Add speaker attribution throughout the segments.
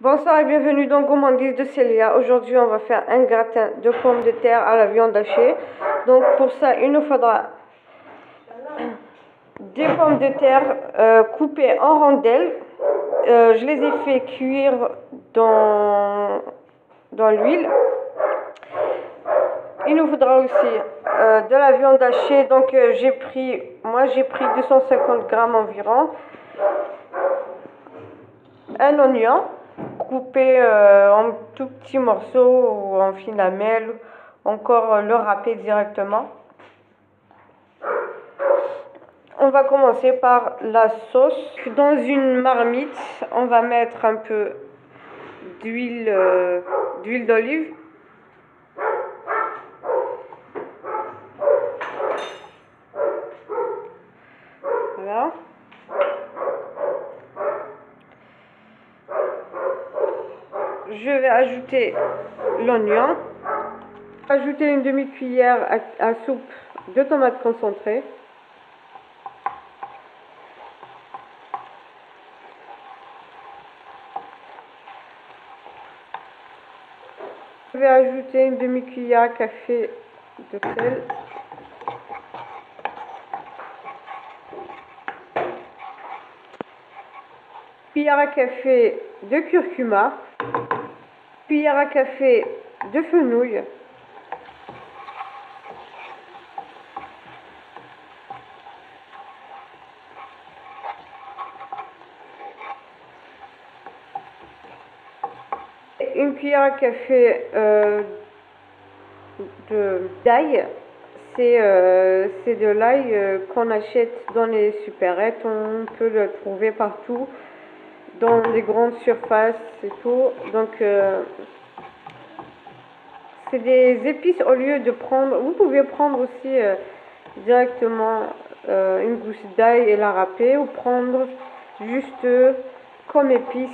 Speaker 1: Bonsoir et bienvenue dans Gourmandise de Célia. Aujourd'hui, on va faire un gratin de pommes de terre à la viande hachée. Donc pour ça, il nous faudra des pommes de terre coupées en rondelles. Je les ai fait cuire dans l'huile. Il nous faudra aussi de la viande hachée. Donc j'ai pris 250 grammes environ. Un oignon coupé en tout petits morceaux ou en fines lamelles, encore le râper directement. On va commencer par la sauce. Dans une marmite, on va mettre un peu d'huile d'olive. Voilà. Je vais ajouter l'oignon. Ajouter une demi-cuillère à soupe de tomates concentrées. Je vais ajouter une demi-cuillère à café de sel. Cuillère à café de curcuma. Cuillère à café de fenouil. Une cuillère à café d'ail. C'est de l'ail qu'on achète dans les supérettes. On peut le trouver partout, dans des grandes surfaces et tout. Donc c'est des épices au lieu de prendre. Vous pouvez prendre aussi directement une gousse d'ail et la râper, ou prendre juste comme épice.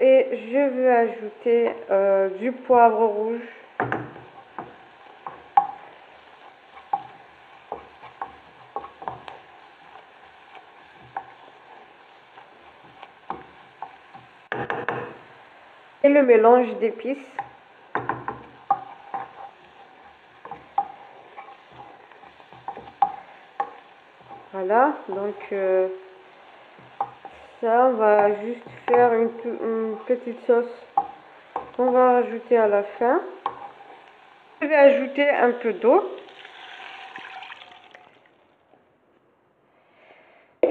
Speaker 1: Et je vais ajouter du poivre rouge. Et le mélange d'épices. Voilà, donc ça, on va juste faire une petite sauce qu'on va rajouter à la fin. Je vais ajouter un peu d'eau.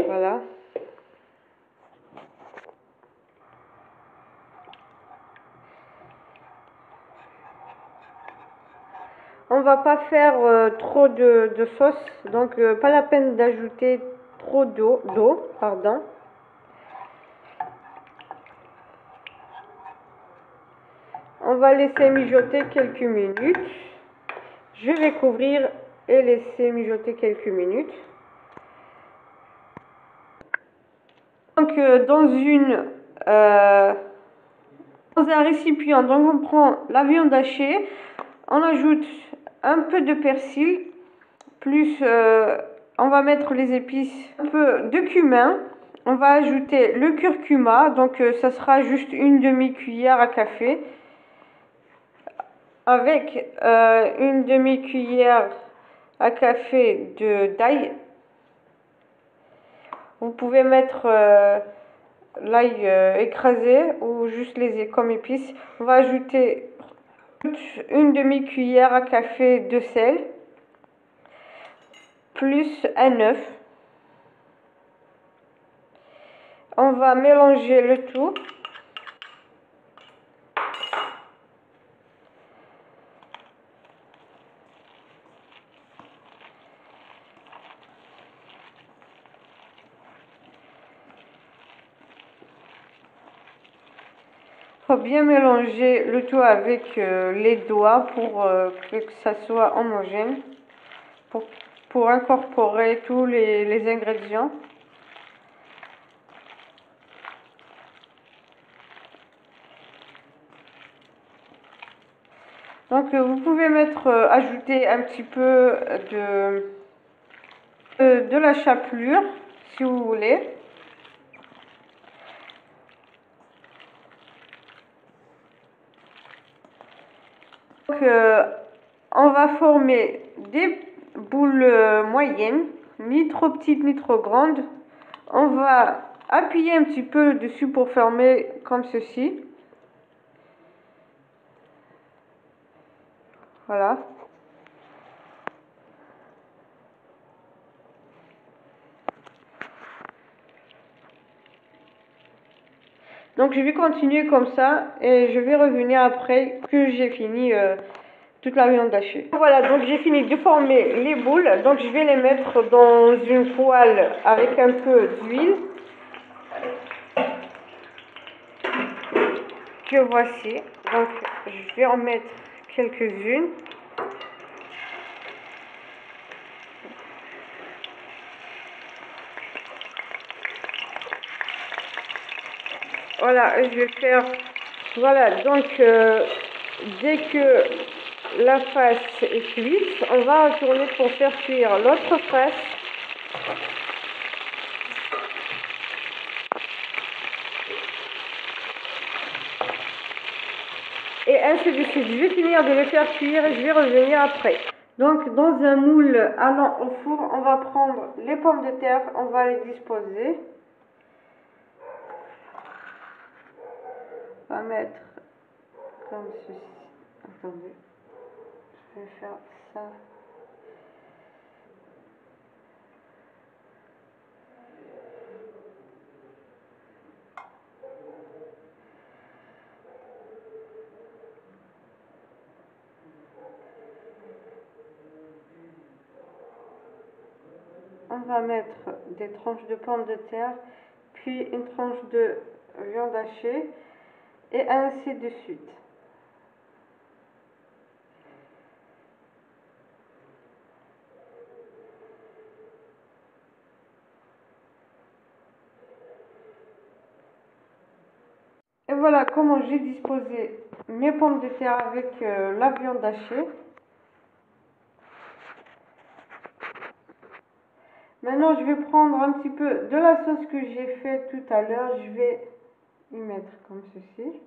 Speaker 1: Voilà. On va pas faire trop de sauce, donc pas la peine d'ajouter trop d'eau, pardon. On va laisser mijoter quelques minutes. Je vais couvrir et laisser mijoter quelques minutes. Donc dans un récipient, donc on prend la viande hachée, on ajoute un peu de persil, plus on va mettre les épices, un peu de cumin, on va ajouter le curcuma, donc ça sera juste une demi-cuillère à café, avec une demi-cuillère à café d'ail. Vous pouvez mettre l'ail écrasé ou juste comme épices. On va ajouter une demi-cuillère à café de sel, plus un œuf. On va mélanger le tout. Il faut bien mélanger le tout avec les doigts pour que ça soit homogène, pour incorporer tous les ingrédients. Donc vous pouvez ajouter un petit peu de la chapelure si vous voulez. Donc on va former des boules moyennes, ni trop petites ni trop grandes. On va appuyer un petit peu dessus pour former comme ceci. Voilà. Donc je vais continuer comme ça et je vais revenir après que j'ai fini toute la viande hachée. Voilà, donc j'ai fini de former les boules. Donc je vais les mettre dans une poêle avec un peu d'huile. Que voici. Donc je vais en mettre quelques-unes. Voilà, je vais faire, voilà, donc dès que la face est cuite, on va retourner pour faire cuire l'autre face. Et ainsi de suite, je vais finir de le faire cuire et je vais revenir après. Donc dans un moule allant au four, on va prendre les pommes de terre, on va les disposer. On va mettre comme ceci. Attendez, je vais faire ça. On va mettre des tranches de pommes de terre, puis une tranche de viande hachée, et ainsi de suite. Et voilà comment j'ai disposé mes pommes de terre avec la viande hachée. Maintenant, je vais prendre un petit peu de la sauce que j'ai faite tout à l'heure. Je vais y mettre comme ceci.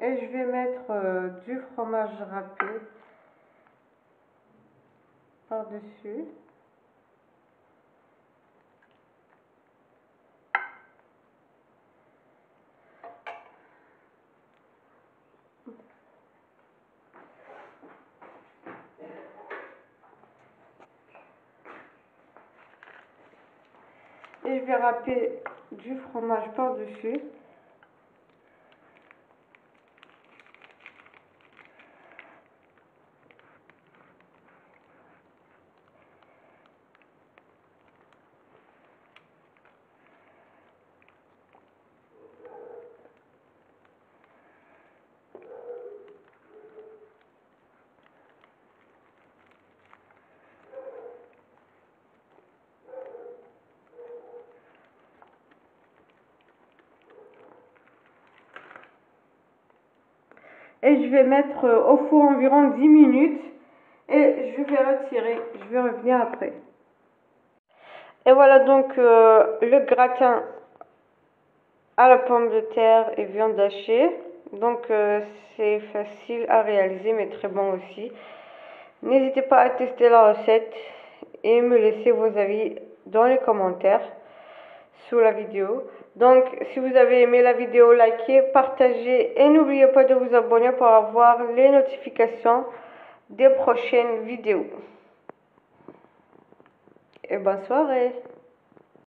Speaker 1: Et je vais mettre du fromage râpé par-dessus. Et je vais râper du fromage par-dessus. Et je vais mettre au four environ 10 minutes et je vais retirer, je vais revenir après. Et voilà donc le gratin à la pomme de terre et viande hachée. Donc c'est facile à réaliser mais très bon aussi. N'hésitez pas à tester la recette et me laisser vos avis dans les commentaires sous la vidéo. Donc si vous avez aimé la vidéo, likez, partagez et n'oubliez pas de vous abonner pour avoir les notifications des prochaines vidéos. Et bonne soirée.